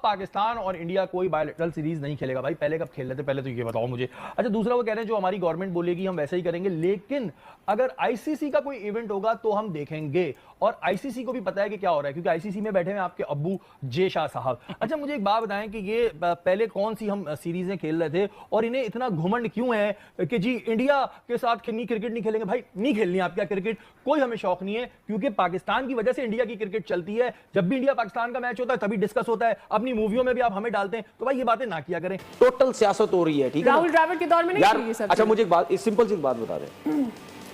पाकिस्तान और इंडिया कोई bilateral series नहीं खेलेगा भाई। पहले कब खेल लेते, पहले तो ये बताओ मुझे। अच्छा, दूसरा वो कह रहे हैं जो हमारी गवर्नमेंट बोलेगी हम वैसे ही करेंगे, लेकिन अगर आईसीसी का कोई इवेंट होगा तो हम देखेंगे। और आईसीसी को भी पता है कि क्या हो रहा है, क्योंकि आईसीसी में बैठे हैं आपके अब्बू जे शाह साहब। अच्छा, मुझे एक बात बताएं कि ये पहले कौन सी हम सीरीजें खेल रहे थे और इन्हें इतना घुमंड क्यों है कि जी इंडिया के साथ क्रिकेट नहीं खेलेंगे। भाई नहीं खेलनी आपका क्रिकेट, कोई हमें शौक नहीं है, क्योंकि पाकिस्तान की वजह से इंडिया की क्रिकेट चलती है। जब भी इंडिया पाकिस्तान का मैच होता है तभी डिस्कस होता है, अपनी मूवियों में भी आप हमें डालते हैं, तो भाई ये बातें ना किया करें। टोटल सियासत हो रही है, ठीक है। राहुल द्रविड़ के दौर में नहीं यार, थी ये सब। अच्छा मुझे एक बात, सिंपल सी बात बता दें,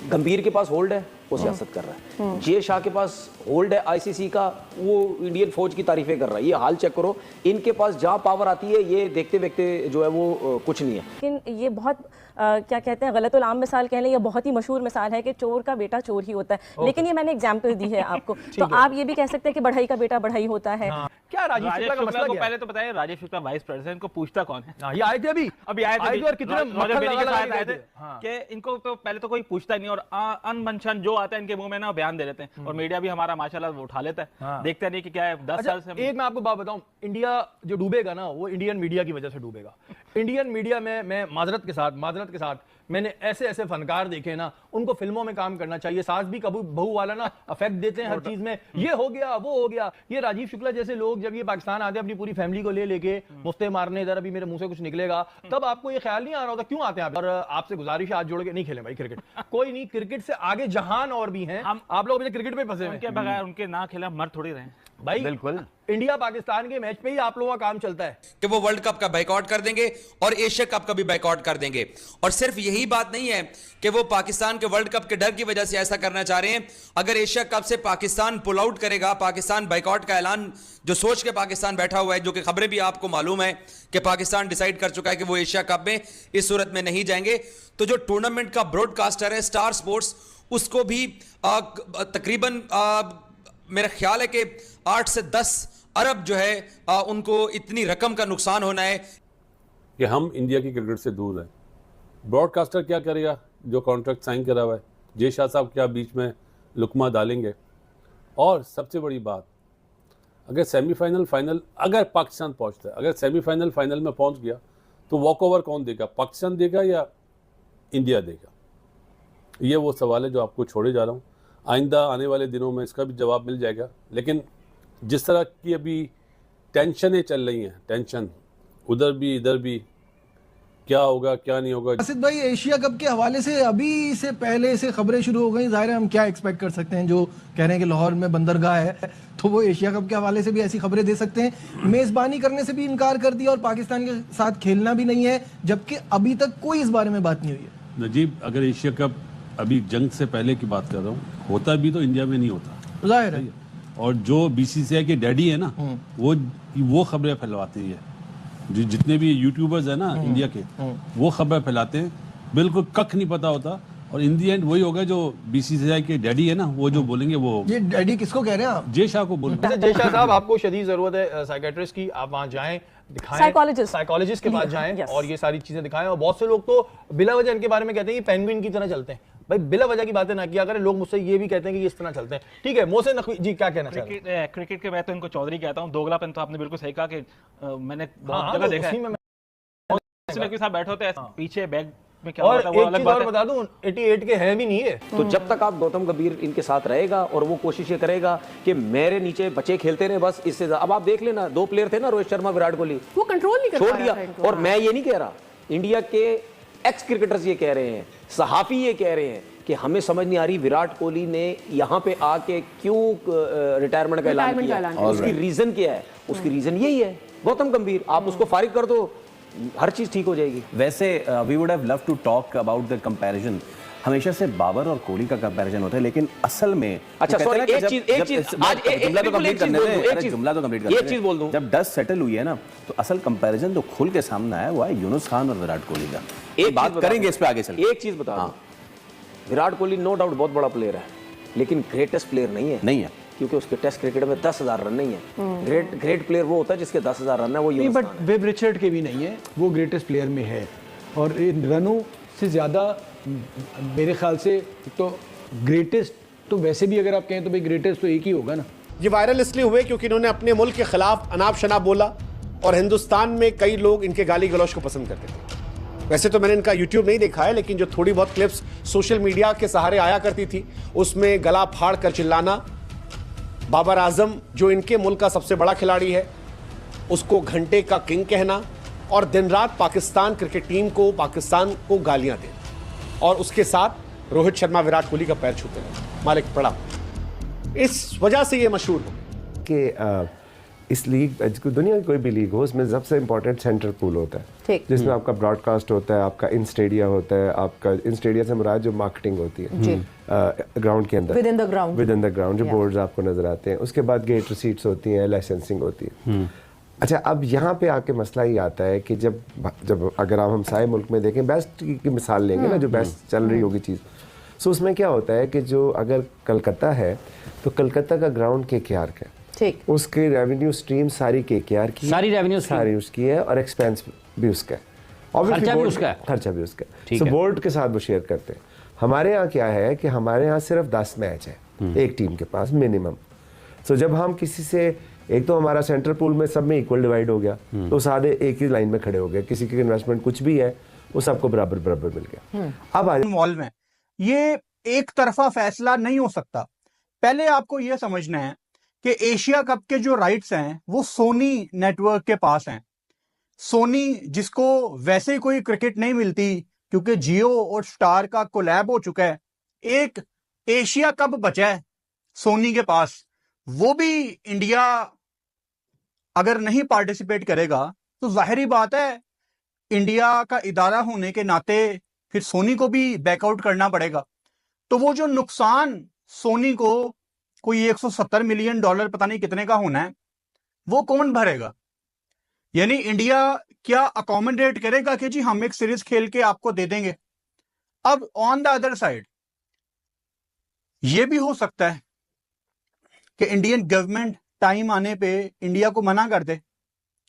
गंभीर के पास होल्ड है, वो सियासत कर रहा है। जे शाह के पास होल्ड है आईसीसी का, वो इंडियन फौज की तारीफें कर रहा है। ये हाल चेक करो, इनके पास जहां पावर आती है ये देखते देखते जो है वो कुछ नहीं है। लेकिन ये बहुत क्या कहते हैं गलत आम मिसाल कह लें, ये बहुत ही मशहूर मिसाल है कि चोर का बेटा चोर ही होता है। लेकिन ये मैंने एग्जाम्पल दी है आपको। तो आप ये भी कह सकते हैं कि बढ़ई का बेटा बढ़ई होता है। क्या राजीव शुक्ला का मसला क्या? पहले तो बताइए, राजीव शुक्ला वाइस प्रेसिडेंट को पूछता कौन है? ये आए थे अभी आए थे और कितने मक्खन लगा थे कि इनको तो पहले तो कोई पूछता नहीं, और अनबंशन जो आता है इनके मुंह में ना बयान दे देते हैं, और मीडिया भी हमारा माशाल्लाह वो उठा लेता है। देखते नहीं कि क्या है 10 साल से। एक मैं आपको बात बताऊं, इंडिया जो डूबेगा ना वो इंडियन मीडिया की वजह से डूबेगा। इंडियन मीडिया में मैं माजरत के साथ मैंने ऐसे फनकार देखे ना, उनको फिल्मों में काम करना चाहिए। सास भी कबू बहू वाला ना अफेक्ट देते हैं हर चीज में, ये हो गया वो हो गया। ये राजीव शुक्ला जैसे लोग जब ये पाकिस्तान आते हैं अपनी पूरी फैमिली को लेके मुफ्ते मारने, इधर अभी मेरे मुंह से कुछ निकलेगा, तब आपको ये ख्याल नहीं आ रहा होता क्यों आते हैं आप? और आपसे गुजारिश है, हाथ जोड़ के नहीं खेलें भाई क्रिकेट। कोई नहीं, क्रिकेट से आगे जहान और भी हैं। आप लोग क्रिकेट पे फंसे उनके बगैर उनके ना खिला मर थोड़ी रहे भाई। बिल्कुल, इंडिया पाकिस्तान के मैच पे ही आप लोगों का काम चलता है कि वो वर्ल्ड कप का बाइकआउट कर देंगे और एशिया कप का भी बाइकआउट कर देंगे। और सिर्फ यही बात नहीं है कि वो पाकिस्तान के वर्ल्ड कप के डर की वजह से ऐसा करना चाह रहे हैं। अगर एशिया कप से पाकिस्तान पुल आउट करेगा, पाकिस्तान बाइकआउट का ऐलान जो सोच के पाकिस्तान बैठा हुआ है, जो कि खबरें भी आपको मालूम है कि पाकिस्तान डिसाइड कर चुका है कि वो एशिया कप में इस सूरत में नहीं जाएंगे, तो जो टूर्नामेंट का ब्रॉडकास्टर है स्टार स्पोर्ट्स, उसको भी तकरीबन मेरा ख्याल है कि 8 से 10 अरब जो है उनको इतनी रकम का नुकसान होना है कि हम इंडिया की क्रिकेट से दूर हैं। ब्रॉडकास्टर क्या करेगा जो कॉन्ट्रैक्ट साइन करा हुआ है? जे शाह साहब क्या बीच में लुकमा डालेंगे? और सबसे बड़ी बात, अगर सेमीफाइनल फाइनल अगर पाकिस्तान पहुंचता है, अगर सेमीफाइनल फाइनल में पहुंच गया तो वॉक ओवर कौन देगा? पाकिस्तान देगा या इंडिया देगा? ये वो सवाल है जो आपको छोड़े जा रहा हूँ। आइंदा आने वाले दिनों में इसका भी जवाब मिल जाएगा। लेकिन जिस तरह की अभी टेंशनें चल रही हैं, टेंशन उधर भी इधर भी, क्या होगा क्या नहीं होगा। आसिफ भाई, एशिया कप के हवाले से अभी से पहले से खबरें शुरू हो गई, जाहिर है हम क्या एक्सपेक्ट कर सकते हैं? जो कह रहे हैं कि लाहौर में बंदरगाह है, तो वो एशिया कप के हवाले से भी ऐसी खबरें दे सकते हैं। मेजबानी करने से भी इनकार कर दिया और पाकिस्तान के साथ खेलना भी नहीं है, जबकि अभी तक कोई इस बारे में बात नहीं हुई है। नजीब, अगर एशिया कप अभी जंग से पहले की बात कर रहा हूँ, होता भी तो इंडिया में नहीं होता, जाहिर है। और जो बीसीसीआई के डैडी है ना, वो खबरें फैलवाते हैं। जितने भी यूट्यूबर्स है ना इंडिया के, वो खबरें फैलाते हैं, बिल्कुल कख नहीं पता होता। और इन दी एंड वही होगा जो बीसीसीआई के डैडी है ना, वो जो बोलेंगे वो। ये डैडी किसको कह रहे हैं आप? जे शाह को बोल रहे हैं। जे शाह साहब, आपको शदीद जरूरत है साइकेट्रिस्ट की, आप वहां जाएं, दिखाएं, साइकोलॉजिस्ट के पास जाएं और ये सारी चीजें दिखाएं। और बहुत से लोग तो बिला वजह इनके बारे में कहते हैं कि पेंगुइन की तरह चलते हैं। भाई बिला वजह की बातें ना किया करें। लोग मुझसे ये भी कहते हैं कि इस तरह चलते हैं। ठीक है, मोहसिन नकवी जी क्या कहना चाहते हैं? क्रिकेट के मैं तो इनको चौधरी कहता हूँ। दोगलापन तो आपने बिल्कुल सही कहा कि मैंने बहुत जगह देखा है। नकवी साहब बैठे होते हैं पीछे बैग में, क्या और होता है वो अलग बात है। बता दूं, 88 के हैं भी नहीं है। तो जब तक आप गौतम गंभीर इनके साथ रहेगा और वो कोशिश ये करेगा कि मेरे नीचे बच्चे खेलते रहे, बस इससे अब आप देख लेना, 2 प्लेयर थे ना, रोहित शर्मा विराट कोहली, वो कंट्रोल नहीं कर छोड़ पा दिया। रहा था। और मैं ये नहीं कह रहा, इंडिया के एक्स क्रिकेटर्स ये कह रहे हैं, सहाफी ये कह रहे हैं कि हमें समझ नहीं आ रही विराट कोहली ने यहाँ पे आके क्यों रिटायरमेंट का ऐलान किया। उसकी रीजन क्या है? उसकी रीजन यही है, गौतम गंभीर। आप उसको फारिग कर दो, हर चीज ठीक हो जाएगी। वैसे we would have love to talk about the comparison. हमेशा से बाबर और कोहली का कंपैरिजन होता है, लेकिन असल में अच्छा सॉरी, एक चीज आज जुमला तो कंप्लीट करने दे, जुमला तो कंप्लीट करने दे। एक चीज बोल दूं, जब डस्ट सेटल हुई है ना, तो असल कंपैरिजन जो खुल के सामने आया वो है यूनुस खान और विराट कोहली का। एक बात करेंगे इस पे आगे चल। एक चीज बता दूं, विराट कोहली नो डाउट बहुत बड़ा प्लेयर है, लेकिन ग्रेटेस्ट प्लेयर नहीं है, क्योंकि उसके टेस्ट क्रिकेट में 10,000 रन नहीं है। ग्रेट प्लेयर वो होता है जिसके 10,000 रन है, वो नहीं। बट वेब रिचर्ड के भी नहीं है, वो ग्रेटेस्ट प्लेयर में है। और इन रनों से ज़्यादा मेरे ख्याल से तो ग्रेटेस्ट तो वैसे भी अगर आप कहें तो भाई ग्रेटेस्ट तो एक ही होगा ना। ये वायरल इसलिए हुए क्योंकि इन्होंने अपने मुल्क के खिलाफ अनाप शनाप बोला, और हिंदुस्तान में कई लोग इनके गाली गलौज को पसंद करते थे। वैसे तो मैंने इनका यूट्यूब नहीं देखा है, लेकिन जो थोड़ी बहुत क्लिप्स सोशल मीडिया के सहारे आया करती थी, उसमें गला फाड़ कर चिल्लाना, बाबर आजम जो इनके मुल्क का सबसे बड़ा खिलाड़ी है उसको घंटे का किंग कहना, और दिन रात पाकिस्तान क्रिकेट टीम को, पाकिस्तान को गालियां देना, और उसके साथ रोहित शर्मा विराट कोहली का पैर छूते रहे। मालिक पड़ा, इस वजह से ये मशहूर हो कि इस लीग, दुनिया की कोई भी लीग हो, उसमें सबसे इंपॉर्टेंट सेंटर पूल होता है, जिसमें आपका ब्रॉडकास्ट होता है, आपका इन स्टेडिया होता है, आपका इन स्टेडिया से मुराद जो मार्केटिंग होती है ग्राउंड के अंदर, विद इन द ग्राउंड जो बोर्ड्स आपको नजर आते हैं, उसके बाद गेट रिसीट्स होती हैं, लाइसेंसिंग होती है। अच्छा, अब यहाँ पे आके मसला ही आता है कि जब अगर आप हम सारे मुल्क में देखें, बेस्ट की मिसाल लेंगे ना, जो बेस्ट चल रही होगी चीज़, सो उसमें क्या होता है कि जो अगर कलकत्ता है तो कलकत्ता का ग्राउंड KKR का, ठीक, उसकी रेवेन्यू स्ट्रीम सारी KKR की, सारी रेवेन्यू सारी उसकी है, और एक्सपेंस भी उसका है, खर्चा भी उसका है। सो बोर्ड के साथ वो शेयर करते हैं। हमारे यहाँ क्या है कि हमारे यहाँ सिर्फ 10 मैच है एक टीम के पास मिनिमम। सो जब हम किसी से, एक तो हमारा सेंटर पूल में सब में इक्वल डिवाइड हो गया, तो सारे एक ही लाइन में खड़े हो गए, किसी की इन्वेस्टमेंट कुछ भी है वो सबको बराबर बराबर मिल गया। अब मॉल में ये एक तरफा फैसला नहीं हो सकता। पहले आपको यह समझना है कि एशिया कप के जो राइट्स हैं वो सोनी नेटवर्क के पास हैं। सोनी, जिसको वैसे ही कोई क्रिकेट नहीं मिलती क्योंकि जियो और स्टार का कोलैब हो चुका है, एक एशिया कप बचा है सोनी के पास, वो भी इंडिया अगर नहीं पार्टिसिपेट करेगा तो जाहिर बात है इंडिया का इदारा होने के नाते फिर सोनी को भी बैकआउट करना पड़ेगा। तो वो जो नुकसान सोनी को कोई $170 मिलियन पता नहीं कितने का होना है, वो कौन भरेगा? यानी इंडिया क्या अकोमोडेट करेगा कि जी हम एक सीरीज खेल के आपको दे देंगे? अब ऑन द अदर साइड ये भी हो सकता है कि इंडियन गवर्नमेंट टाइम आने पे इंडिया को मना कर दे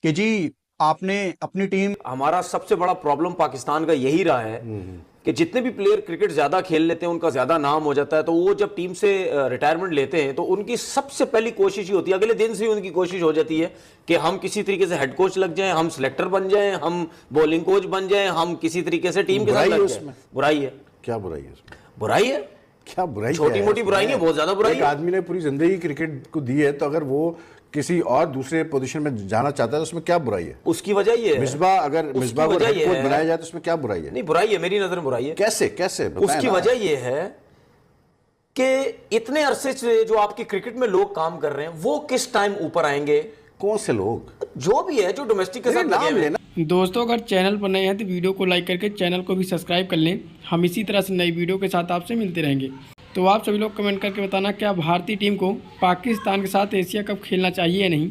कि जी आपने अपनी टीम। हमारा सबसे बड़ा प्रॉब्लम पाकिस्तान का यही रहा है कि जितने भी प्लेयर क्रिकेट ज्यादा खेल लेते हैं, उनका ज्यादा नाम हो जाता है, तो वो जब टीम से रिटायरमेंट लेते हैं तो उनकी सबसे पहली कोशिश ही होती है, अगले दिन से ही उनकी कोशिश हो जाती है कि हम किसी तरीके से हेड कोच लग जाएं, हम सिलेक्टर बन जाएं, हम बॉलिंग कोच बन जाएं, हम किसी तरीके से टीम के साथ लग जाएं। बुराई है। क्या बुराई है? बुराई है, क्या बुराई? छोटी मोटी बुराई है, बहुत ज्यादा बुराई है। एक आदमी ने पूरी जिंदगी क्रिकेट को दी है, तो अगर वो किसी और दूसरे पोजीशन में जाना चाहता है तो उसमें क्या बुराई है? उसकी वजह ये है, मिसबाह को हेड कोच बनाया जाए तो उसमें क्या बुराई है? नहीं, बुराई है, मेरी नजर में बुराई है। कैसे उसकी वजह ये है कि इतने अरसे से जो आपके क्रिकेट में लोग काम कर रहे हैं वो किस टाइम ऊपर आएंगे? कौन से लोग? जो भी है, जो डोमेस्टिक के साथ लगे हुए हैं। दोस्तों, अगर चैनल पर नए हैं तो वीडियो को लाइक करके चैनल को भी सब्सक्राइब कर लें। हम इसी तरह से नई वीडियो के साथ आपसे मिलते रहेंगे। तो आप सभी लोग कमेंट करके बताना, क्या भारतीय टीम को पाकिस्तान के साथ एशिया कप खेलना चाहिए या नहीं।